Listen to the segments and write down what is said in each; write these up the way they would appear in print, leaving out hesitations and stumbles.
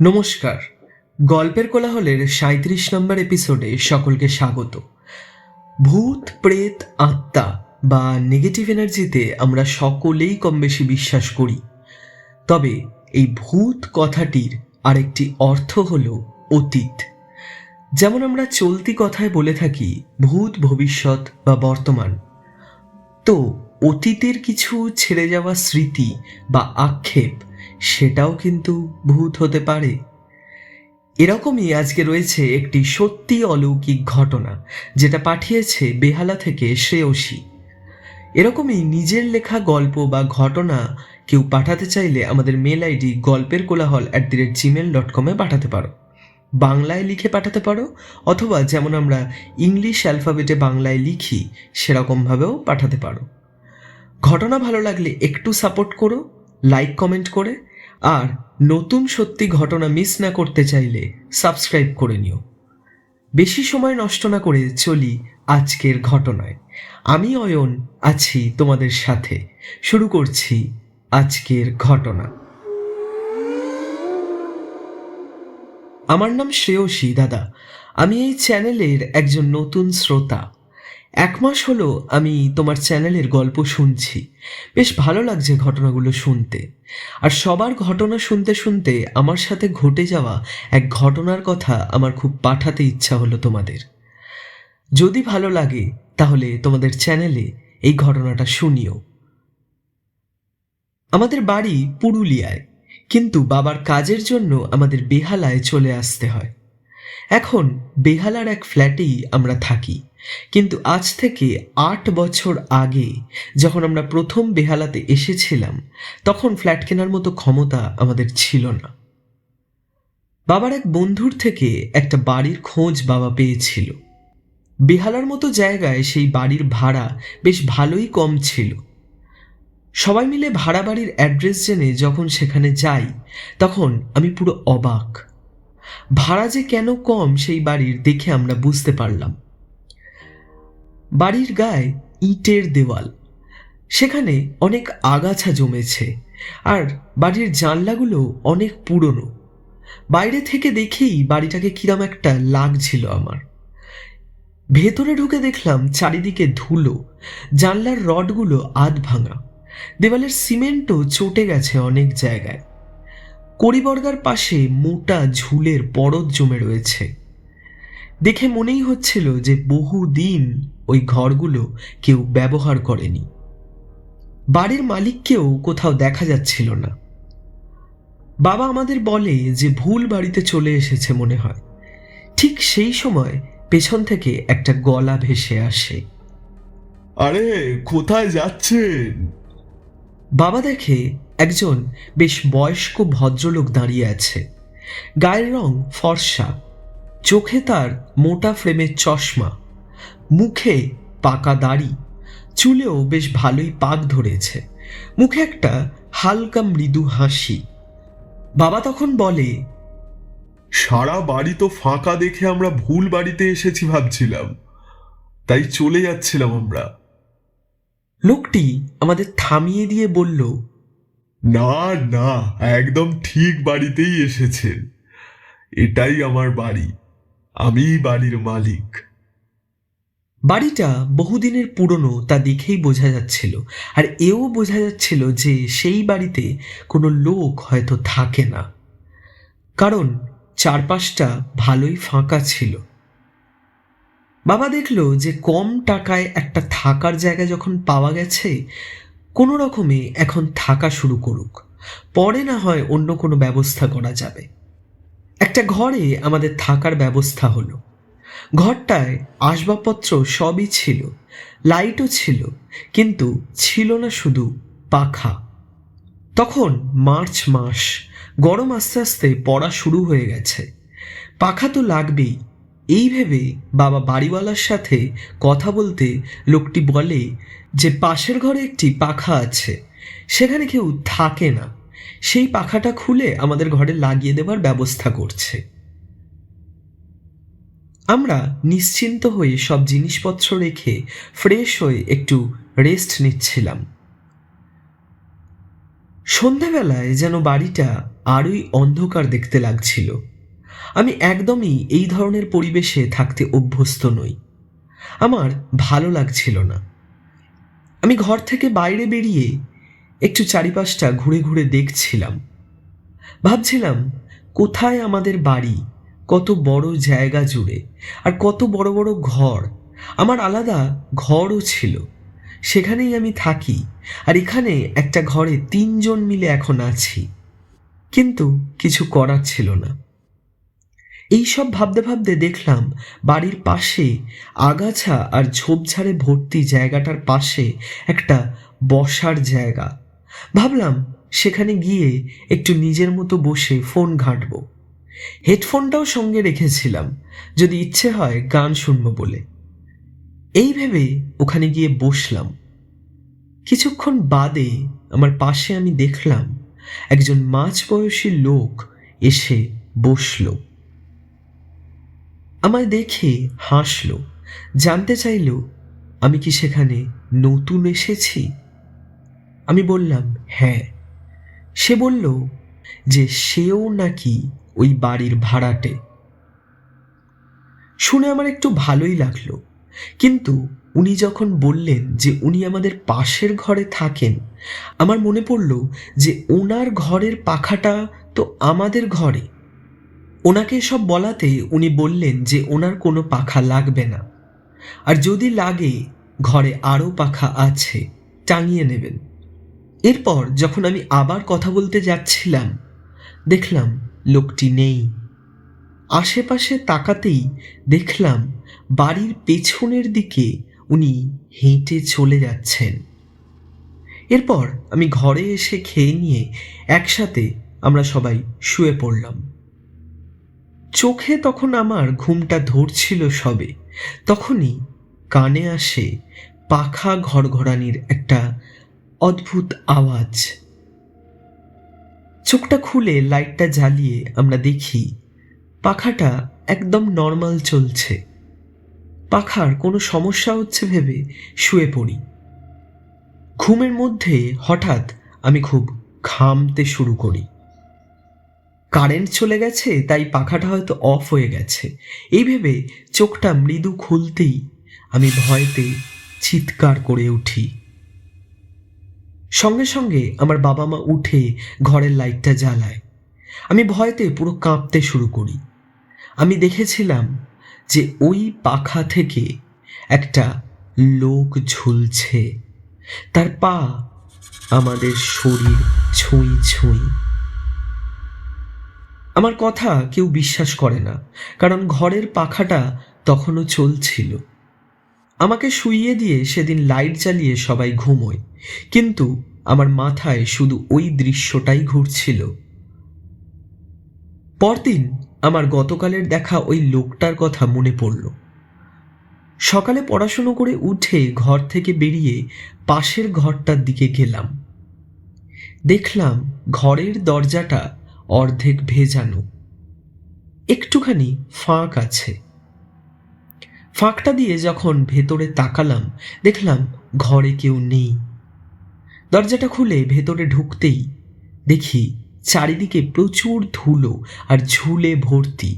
নমস্কার, গল্পের কোলাহলের ৩৭ নম্বর এপিসোডে সকলকে স্বাগত। ভূত, প্রেত, আত্মা বা নেগেটিভ এনার্জিতে আমরা সকলেই কম বেশি বিশ্বাস করি। তবে এই ভূত কথাটির আরেকটি অর্থ হল অতীত। যেমন আমরা চলতি কথায় বলে থাকি ভূত, ভবিষ্যৎ বা বর্তমান। তো অতীতের কিছু ছেড়ে যাওয়া স্মৃতি বা আক্ষেপ, সেটাও কিন্তু ভূত হতে পারে। এরকমই আজকে রয়েছে একটি সত্যি অলৌকিক ঘটনা, যেটা পাঠিয়েছে বেহালা থেকে শ্রেয়সী। এরকমই নিজের লেখা গল্প বা ঘটনা কেউ পাঠাতে চাইলে আমাদের মেল আইডি golperkolahol@gmail.com পাঠাতে পারো। বাংলায় লিখে পাঠাতে পারো, অথবা যেমন আমরা ইংলিশ অ্যালফাবেটে বাংলায় লিখি সেরকমভাবেও পাঠাতে পারো। ঘটনা ভালো লাগলে একটু সাপোর্ট করো, লাইক কমেন্ট করে। আর নতুন সত্যি ঘটনা মিস না করতে চাইলে সাবস্ক্রাইব করে নিও। বেশি সময় নষ্ট না করে চলি আজকের ঘটনায়। আমি অয়ন আছি তোমাদের সাথে। শুরু করছি আজকের ঘটনা। আমার নাম শ্রেয়সী দাদা। আমি এই চ্যানেলের একজন নতুন শ্রোতা। 1 মাস হলো আমি তোমার চ্যানেলের গল্প শুনছি। বেশ ভালো লাগছে ঘটনাগুলো শুনতে। আর সবার ঘটনা শুনতে শুনতে আমার সাথে ঘটে যাওয়া এক ঘটনার কথা আমার খুব পাঠাতে ইচ্ছা হলো তোমাদের। যদি ভালো লাগে তাহলে তোমাদের চ্যানেলে এই ঘটনাটা শুনিও। আমাদের বাড়ি পুরুলিয়ায়, কিন্তু বাবার কাজের জন্য আমাদের বেহালায় চলে আসতে হয়। এখন বেহালার এক ফ্ল্যাটেই আমরা থাকি, কিন্তু আজ থেকে 8 বছর আগে যখন আমরা প্রথম বেহালাতে এসেছিলাম, তখন ফ্ল্যাট কেনার মতো ক্ষমতা আমাদের ছিল না। বাবার এক বন্ধুর থেকে একটা বাড়ির খোঁজ বাবা পেয়েছিল। বেহালার মতো জায়গায় সেই বাড়ির ভাড়া বেশ ভালোই কম ছিল। সবাই মিলে ভাড়া বাড়ির অ্যাড্রেস জেনে যখন সেখানে যাই, তখন আমি পুরো অবাক। ভাড়া যে কেন কম সেই বাড়ির দেখে আমরা বুঝতে পারলাম। বাড়ির গায়ে ইটের দেওয়াল, সেখানে অনেক আগাছা জমেছে, আর বাড়ির জানলাগুলো অনেক পুরনো। বাইরে থেকে দেখেই বাড়িটাকে কিরম একটা লাগছিল আমার। ভেতরে ঢুকে দেখলাম চারিদিকে ধুলো, জানলার রডগুলো আধ ভাঙা, দেওয়ালের সিমেন্টও চটে গেছে অনেক জায়গায়। কড়িবর্গার পাশে মোটা ঝুলের পরত জমে রয়েছে। দেখে মনেই হচ্ছিল যে বহুদিন ওই ঘরগুলো কেউ ব্যবহার করেনি। বাড়ির মালিককেও কোথাও দেখা যাচ্ছিল না। বাবা আমাদের বলে যে ভুল বাড়িতে চলে এসেছে মনে হয়। ঠিক সেই সময় পেছন থেকে একটা গলা ভেসে আসে। আরে কোথায় যাচ্ছেন? বাবা দেখে একজন বেশ বয়স্ক ভদ্রলোক দাঁড়িয়ে আছে। গায়ের রং ফর্সা, চোখে তার মোটা ফ্রেমের চশমা, মুখে পাকা দাড়ি, চুলেও বেশ ভালোই পাক ধরেছে, মুখে একটা হালকা মৃদু হাসি। বাবা তখন বলে, সারা বাড়ি তো ফাঁকা দেখে আমরা ভুল বাড়িতে এসেছি ভাবছিলাম, তাই চলে যাচ্ছিলাম আমরা। লোকটি আমাদের থামিয়ে দিয়ে বলল, না না, একদম ঠিক বাড়িতেই এসেছেন। এটাই আমার বাড়ি, আমিই বাড়ির মালিক। বাড়িটা বহুদিনের পুরনো তা দেখেই বোঝা যাচ্ছিল, আর এও বোঝা যাচ্ছিল যে সেই বাড়িতে কোনো লোক হয়তো থাকে না, কারণ চারপাশটা ভালোই ফাঁকা ছিল। বাবা দেখলো যে কম টাকায় একটা থাকার জায়গা যখন পাওয়া গেছে, কোনো রকমে এখন থাকা শুরু করুক, পরে না হয় অন্য কোনো ব্যবস্থা করা যাবে। একটা ঘরে আমাদের থাকার ব্যবস্থা হলো। ঘরটায় আসবাবপত্র সবই ছিল, লাইটও ছিল, কিন্তু ছিল না শুধু পাখা। তখন মার্চ মাস, গরম আস্তে আস্তে পড়া শুরু হয়ে গেছে, পাখা তো লাগবেই। এই ভেবে বাবা বাড়িওয়ালার সাথে কথা বলতে লোকটি বলে যে পাশের ঘরে একটি পাখা আছে, সেখানে কেউ থাকে না, সেই পাখাটা খুলে আমাদের ঘরে লাগিয়ে দেওয়ার ব্যবস্থা করছে। আমরা নিশ্চিন্ত হয়ে সব জিনিসপত্র রেখে ফ্রেশ হয়ে একটু রেস্ট নিচ্ছিলাম। সন্ধ্যাবেলায় যেন বাড়িটা আরোই অন্ধকার দেখতে লাগছিল। আমি একদমই এই ধরনের পরিবেশে থাকতে অভ্যস্ত নই। আমার ভালো লাগছিল না। আমি ঘর থেকে বাইরে বেরিয়ে একটু চারিপাশটা ঘুরে ঘুরে দেখছিলাম। ভাবছিলাম কোথায় আমাদের বাড়ি, কত বড় জায়গা জুড়ে, আর কত বড় বড় ঘর। আমার আলাদা ঘরও ছিল, সেখানেই আমি থাকি, আর এখানে একটা ঘরে 3 জন মিলে এখন আছি। কিন্তু কিছু করার ছিল না। এইসব ভাবতে ভাবতে দেখলাম বাড়ির পাশে আগাছা আর ঝোপঝাড়ে ভর্তি জায়গাটার পাশে একটা বসার জায়গা। ভাবলাম সেখানে গিয়ে একটু নিজের মতো বসে ফোন ঘাঁটব। হেডফোনটাও সঙ্গে রেখেছিলাম, যদি ইচ্ছে হয় গান শুনবো বলে। এই ভেবে ওখানে গিয়ে বসলাম। কিছুক্ষণ বাদে আমার পাশে আমি দেখলাম একজন মাঝবয়সী লোক এসে বসল। আমায় দেখে হাসল, জানতে চাইল আমি কি সেখানে নতুন এসেছি। আমি বললাম হ্যাঁ। সে বলল যে সেও নাকি ওই বাড়ির ভাড়াটে। শুনে আমার একটু ভালোই লাগলো, কিন্তু উনি যখন বললেন যে উনি আমাদের পাশের ঘরে থাকেন, আমার মনে পড়ল যে ওনার ঘরের পাখাটা তো আমাদের ঘরে। ওনাকে সব বলাতে উনি বললেন যে ওনার কোনো পাখা লাগবে না, আর যদি লাগে ঘরে আরও পাখা আছে, টাঙিয়ে নেবেন। এরপর যখন আমি আবার কথা বলতে যাচ্ছিলাম, দেখলাম লোকটি নেই। আশেপাশে তাকাতেই দেখলাম বাড়ির পেছনের দিকে উনি হেঁটে চলে যাচ্ছেন। এরপর আমি ঘরে এসে খেয়ে নিয়ে একসাথে আমরা সবাই শুয়ে পড়লাম। চোখে তখন আমার ঘুমটা ধরছিল সবে, তখনই কানে আসে পাখা ঘড়ঘড়ানির একটা অদ্ভুত আওয়াজ। চোখটা খুলে লাইটটা জ্বালিয়ে আমরা দেখি পাখাটা একদম নর্মাল চলছে। পাখার কোনো সমস্যা হচ্ছে ভেবে শুয়ে পড়ি। ঘুমের মধ্যে হঠাৎ আমি খুব ঘামতে শুরু করি। কারেন্ট চলে গেছে, তাই পাখাটা হয়তো অফ হয়ে গেছে এই ভেবে চোখটা মৃদু খুলতেই আমি ভয়তে চিৎকার করে উঠি। সঙ্গে সঙ্গে আমার বাবা মা উঠে ঘরের লাইটটা জ্বালায়। আমি ভয়তে পুরো কাঁপতে শুরু করি। আমি দেখেছিলাম যে ওই পাখা থেকে একটা লোক ঝুলছে, তার পা আমাদের শরীর ছুঁই ছুঁই। আমার কথা কেউ বিশ্বাস করে না, কারণ ঘরের পাখাটা তখনও চলছিল। আমাকে শুইয়ে দিয়ে সেদিন লাইট জ্বালিয়ে সবাই ঘুমোয়, কিন্তু আমার মাথায় শুধু ওই দৃশ্যটাই ঘুরছিল। পরদিন আমার গতকালের দেখা ওই লোকটার কথা মনে পড়ল। সকালে পড়াশুনো করে উঠে ঘর থেকে বেরিয়ে পাশের ঘরটার দিকে গেলাম। দেখলাম ঘরের দরজাটা অর্ধেক ভেজানো, একটুখানি ফাঁক আছে। ফাঁকটা দিয়ে যখন ভেতরে তাকালাম, দেখলাম ঘরে কেউ নেই। দরজাটা খুলে ভেতরে ঢুকতেই দেখি চারিদিকে প্রচুর ধুলো আর ঝুলে ভর্তি।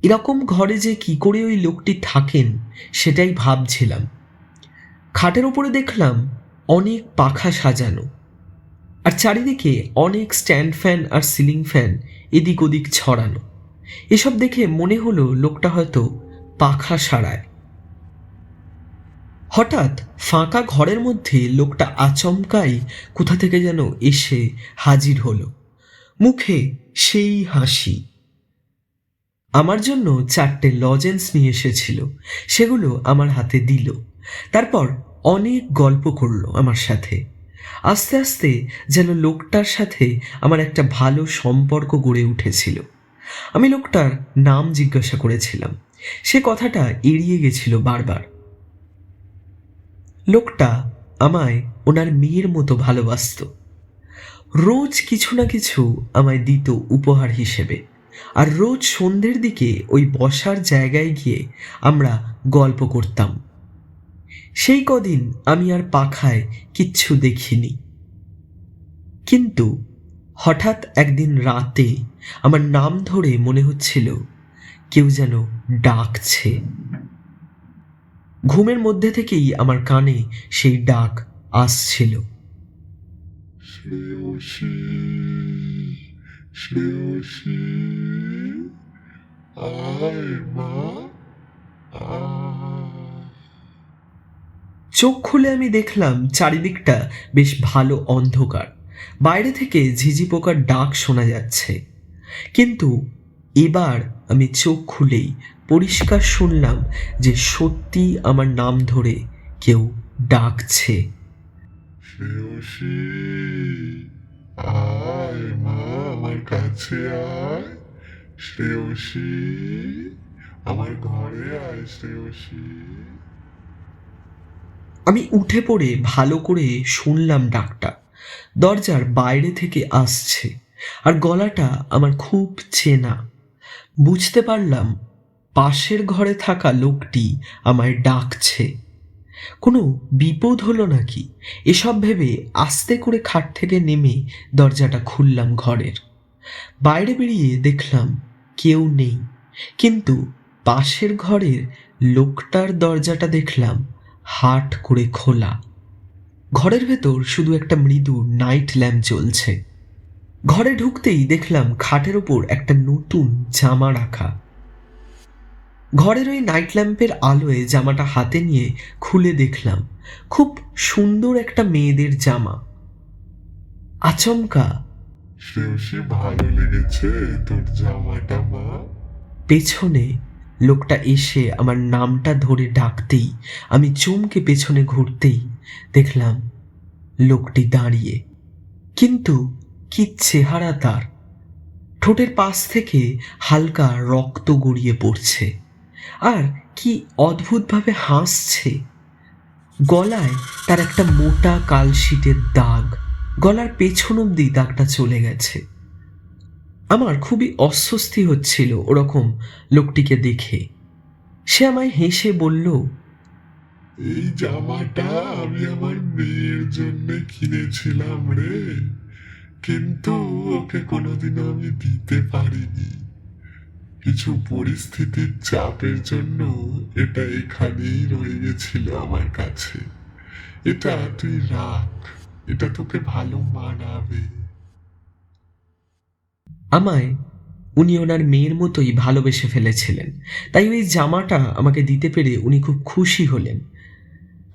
এরকম ঘরে যে কি করে ওই লোকটি থাকেন সেটাই ভাবছিলাম। খাটের ওপরে দেখলাম অনেক পাখা সাজানো, আর চারিদিকে অনেক স্ট্যান্ড ফ্যান আর সিলিং ফ্যান এদিক ওদিক ছড়ানো। এসব দেখে মনে হলো লোকটা হয়তো পাখা সারায়। হঠাৎ ফাঁকা ঘরের মধ্যে লোকটা আচমকাই কোথা থেকে যেন এসে হাজির হলো, মুখে সেই হাসি। আমার জন্য 4টে লজেন্স নিয়ে এসেছিল, সেগুলো আমার হাতে দিল। তারপর অনেক গল্প করলো আমার সাথে। আস্তে আস্তে যেন লোকটার সাথে আমার একটা ভালো সম্পর্ক গড়ে উঠেছিল। আমি লোকটার নাম জিজ্ঞাসা করেছিলাম, সে কথাটা এড়িয়ে গেছিল বারবার। লোকটা আমায় ওনার মেয়ের মতো ভালোবাসত। রোজ কিছু না কিছু আমায় দিত উপহার হিসেবে, আর রোজ সন্ধ্যের দিকে ওই বসার জায়গায় গিয়ে আমরা গল্প করতাম। সেই কদিন আমি আর পাখায় কিচ্ছু দেখিনি, কিন্তু হঠাৎ একদিন রাতে আমার নাম ধরে মনে হচ্ছিল কেউ যেন ডাকছে। ঘুমের মধ্যে থেকেই আমার কানে সেই ডাক আসছিল। শ্রেয়সী, শ্রেয়সী, আয় মা, আয়। চোখ খুলে আমি দেখলাম চারিদিকটা বেশ ভালো অন্ধকার, বাইরে থেকে ঝিঝি পোকার ডাক শোনা যাচ্ছে। কিন্তু এবার আমি চোখ খুলেই পরিষ্কার শুনলাম যে সত্যি আমার নাম ধরে কেউ ডাকছে। শ্রেয়সী, আয় মা, আমার কাছে আয়। শ্রেয়সী, আমার ঘরে আয়। শ্রেয়সী। আমি উঠে পড়ে ভালো করে শুনলাম ডাকটা দরজার বাইরে থেকে আসছে, আর গলাটা আমার খুব চেনা। বুঝতে পারলাম পাশের ঘরে থাকা লোকটি আমায় ডাকছে। কোনো বিপদ হলো নাকি এসব ভেবে আস্তে করে খাট থেকে নেমে দরজাটা খুললাম ঘরের। বাইরে বেরিয়ে দেখলাম কেউ নেই, কিন্তু পাশের ঘরের লোকটার দরজাটা দেখলাম হাট করে খোলা। ঘরের ভেতর শুধু একটা মৃদু নাইট ল্যাম্প জ্বলছে। ঘরে ঢুকতেই দেখলাম খাটের ওপর একটা নতুন জামা রাখা। ঘরের ওই নাইট ল্যাম্পের আলোয় জামাটা হাতে নিয়ে খুলে দেখলাম খুব সুন্দর একটা মেয়েদের জামা। আচমকা শ্রেয়সী, ভালো লেগেছে তোর জামাটা মা? পেছনে লোকটা এসে আমার নামটা ধরে ডাকতেই আমি চমকে পেছনে ঘুরতেই দেখলাম লোকটি দাঁড়িয়ে। কিন্তু কি চেহারা তার! ঠোঁটের পাশ থেকে হালকা রক্ত গড়িয়ে পড়ছে, আর কি অদ্ভুতভাবে হাসছে। গলায় তার একটা মোটা কালশিটের দাগ, গলার পেছন অবধি দাগটা চলে গেছে। আমার খুবই অস্বস্তি হচ্ছিল ওরকম লোকটিকে দেখে। সে আমায় হেসে বলল, এই জামাটা আমি আমার মেয়ের জন্য কিনেছিলাম রে, কিন্তু ওকে কোনোদিনও আমি দিতে পারিনি। কিছু পরিস্থিতির চাপের জন্য এটা এখানেই রয়ে গেছিল আমার কাছে। এটা তুই রাখ, এটা তোকে ভালো মানাবে। আমায় উনি ওনার মেয়ের মতোই ভালোবেসে ফেলেছিলেন, তাই ওই জামাটা আমাকে দিতে পেরে উনি খুব খুশি হলেন।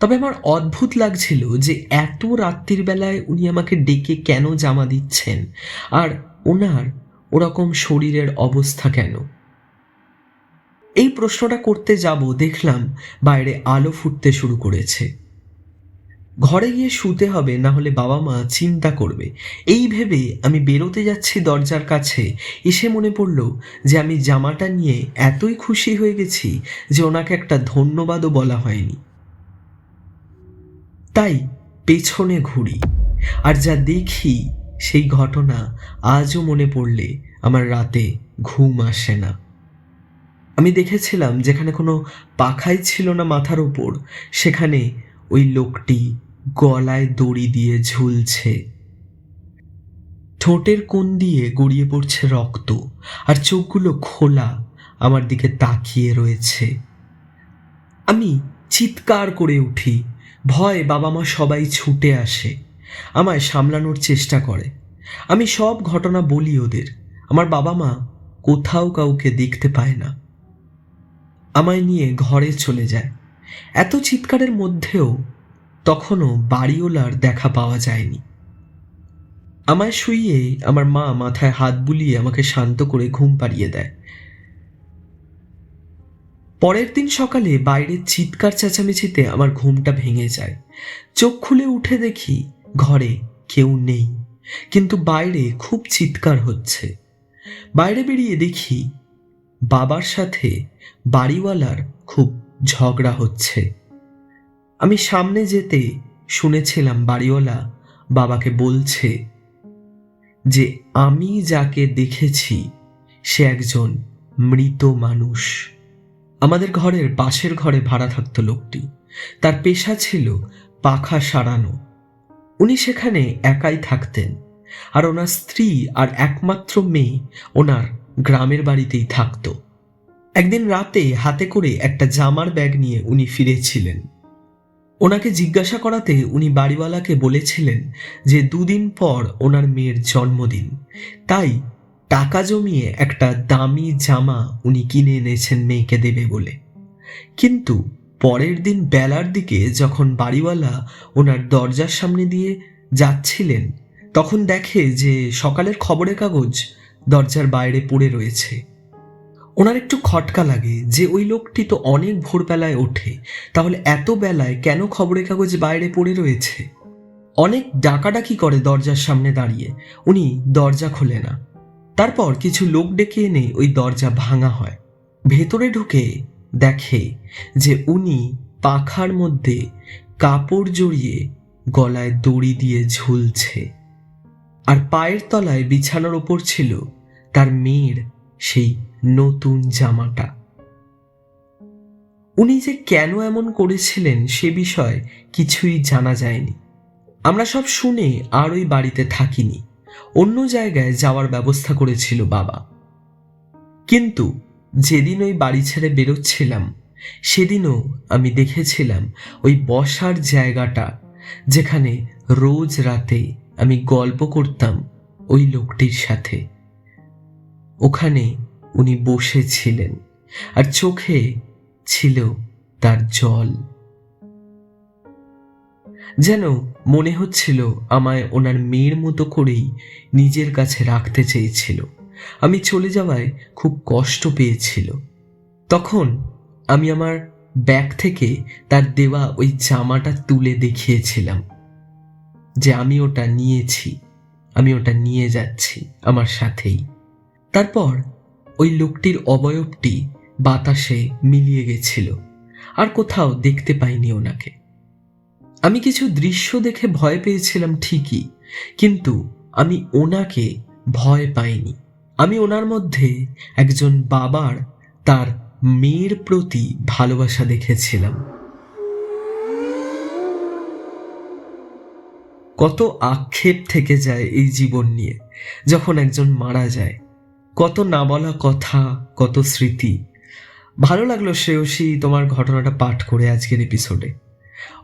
তবে আমার অদ্ভুত লাগছিল যে এত রাত্রির বেলায় উনি আমাকে ডেকে কেন জামা দিচ্ছেন, আর ওনার ওরকম শরীরের অবস্থা কেন। এই প্রশ্নটা করতে যাব দেখলাম বাইরে আলো ফুটতে শুরু করেছে। ঘরে গিয়ে শুতে হবে, না হলে বাবা মা চিন্তা করবে। এই ভেবে আমি বেরোতে যাচ্ছি দরজার কাছে, এসে মনে পড়ল যে আমি জামাটা নিয়ে এতই খুশি হয়ে গেছি যে ওনাকে একটা ধন্যবাদও বলা হয়নি। তাই পেছনে ঘুরি, আর যা দেখি সেই ঘটনা আজও মনে পড়লে আমার রাতে ঘুম আসে না। আমি দেখেছিলাম যেখানে কোনো পাখাই ছিল না মাথার ওপর, সেখানে ওই লোকটি গলায় দড়ি দিয়ে ঝুলছে। ঠোঁটের কোণ দিয়ে গড়িয়ে পড়ছে রক্ত, আর চোখগুলো খোলা আমার দিকে তাকিয়ে রয়েছে। আমি চিৎকার করে উঠি। ভয়ে বাবা মা সবাই ছুটে আসে, আমায় সামলানোর চেষ্টা করে। আমি সব ঘটনা বলি ওদের। আমার বাবা মা কোথাও কাউকে দেখতে পায় না, আমায় নিয়ে ঘরে চলে যায়। এত চিৎকারের মধ্যেও তখনও বাড়িওয়ালার দেখা পাওয়া যায়নি। আমায় শুইয়ে আমার মা মাথায় হাত বুলিয়ে আমাকে শান্ত করে ঘুম পাড়িয়ে দেয়। পরের দিন সকালে বাইরের চিৎকার চেঁচামেচিতে আমার ঘুমটা ভেঙে যায়। চোখ খুলে উঠে দেখি ঘরে কেউ নেই, কিন্তু বাইরে খুব চিৎকার হচ্ছে। বাইরে বেরিয়ে দেখি বাবার সাথে বাড়িওয়ালার খুব ঝগড়া হচ্ছে। আমি সামনে যেতে শুনেছিলাম বাড়িওয়ালা বাবাকে বলছে যে আমি যাকে দেখেছি সে একজন মৃত মানুষ। আমাদের ঘরের পাশের ঘরে ভাড়া থাকতো লোকটি। তার পেশা ছিল পাখা সারানো। উনি সেখানে একাই থাকতেন। আর ওনার স্ত্রী আর একমাত্র মেয়ে ওনার গ্রামের বাড়িতেই থাকতো। একদিন রাতে হাতে করে একটা জামার ব্যাগ নিয়ে উনি ফিরেছিলেন। ওনাকে জিজ্ঞাসা করাতে উনি বাড়িওয়ালাকে বলেছিলেন যে 2 দিন পর ওনার মেয়ের জন্মদিন, তাই টাকা জমিয়ে একটা দামি জামা উনি কিনে এনেছেন মেয়েকে দেবে বলে। কিন্তু পরের দিন বেলার দিকে যখন বাড়িওয়ালা ওনার দরজার সামনে দিয়ে যাচ্ছিলেন, তখন দেখে যে সকালের খবরের কাগজ দরজার বাইরে পড়ে রয়েছে। ওনার একটু খটকা লাগে যে ওই লোকটি তো অনেক ভোরবেলায় ওঠে, তাহলে এত বেলায় কেন খবরের কাগজ বাইরে পড়ে রয়েছে। অনেক ডাকাডাকি করে দরজার সামনে দাঁড়িয়ে, উনি দরজা খোলে না। তারপর কিছু লোক ডেকে এনে ওই দরজা ভাঙা হয়। ভেতরে ঢুকে দেখে যে উনি পাখার মধ্যে কাপড় জড়িয়ে গলায় দড়ি দিয়ে ঝুলছে, আর পায়ের তলায় বিছানার ওপর ছিল তার মেয়ের সেই নতুন জামাটা। উনি যে কেন এমন করেছিলেন সে বিষয়ে কিছুই জানা যায়নি। আমরা সব শুনে আর ওই বাড়িতে থাকিনি, অন্য জায়গায় যাওয়ার ব্যবস্থা করেছিল বাবা। কিন্তু যেদিন ওই বাড়ি ছেড়ে বেরোচ্ছিলাম সেদিনও আমি দেখেছিলাম ওই বসার জায়গাটা যেখানে রোজ রাতে আমি গল্প করতাম ওই লোকটির সাথে। ওখানে উনি বসেছিলেন আর চোখে ছিল তার জল। যেন মনে হচ্ছিল আমায় ওনার মেয়ের মতো করেই নিজের কাছে রাখতে চেয়েছিল। আমি চলে যাওয়ায় খুব কষ্ট পেয়েছিল। তখন আমি আমার ব্যাগ থেকে তার দেওয়া ওই জামাটা তুলে দেখিয়েছিলাম যে আমি ওটা নিয়েছি, আমি ওটা নিয়ে যাচ্ছি আমার সাথেই। তারপর ওই লোকটির অবয়বটি বাতাসে মিলিয়ে গেছিল, আর কোথাও দেখতে পাইনি ওনাকে। আমি কিছু দৃশ্য দেখে ভয় পেয়েছিলাম ঠিকই, কিন্তু আমি ওনাকে ভয় পাইনি। আমি ওনার মধ্যে একজন বাবার তার মেয়ের প্রতি ভালোবাসা দেখেছিলাম। কত আক্ষেপ থেকে যায় এই জীবন নিয়ে যখন একজন মারা যায়, কত না বলা কথা, কত স্মৃতি। ভালো লাগলো শ্রেয়সী তোমার ঘটনাটা পাঠ করে আজকের এপিসোডে।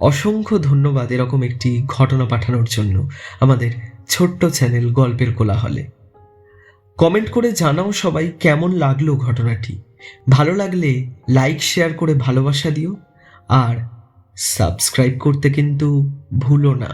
অসংখ্য ধন্যবাদ এরকম একটি ঘটনা পাঠানোর জন্য আমাদের ছোট্ট চ্যানেল গল্পের কোলাহলে। কমেন্ট করে জানাও সবাই কেমন লাগলো ঘটনাটি। ভালো লাগলে লাইক শেয়ার করে ভালোবাসা দিও, আর সাবস্ক্রাইব করতে কিন্তু ভুলো না।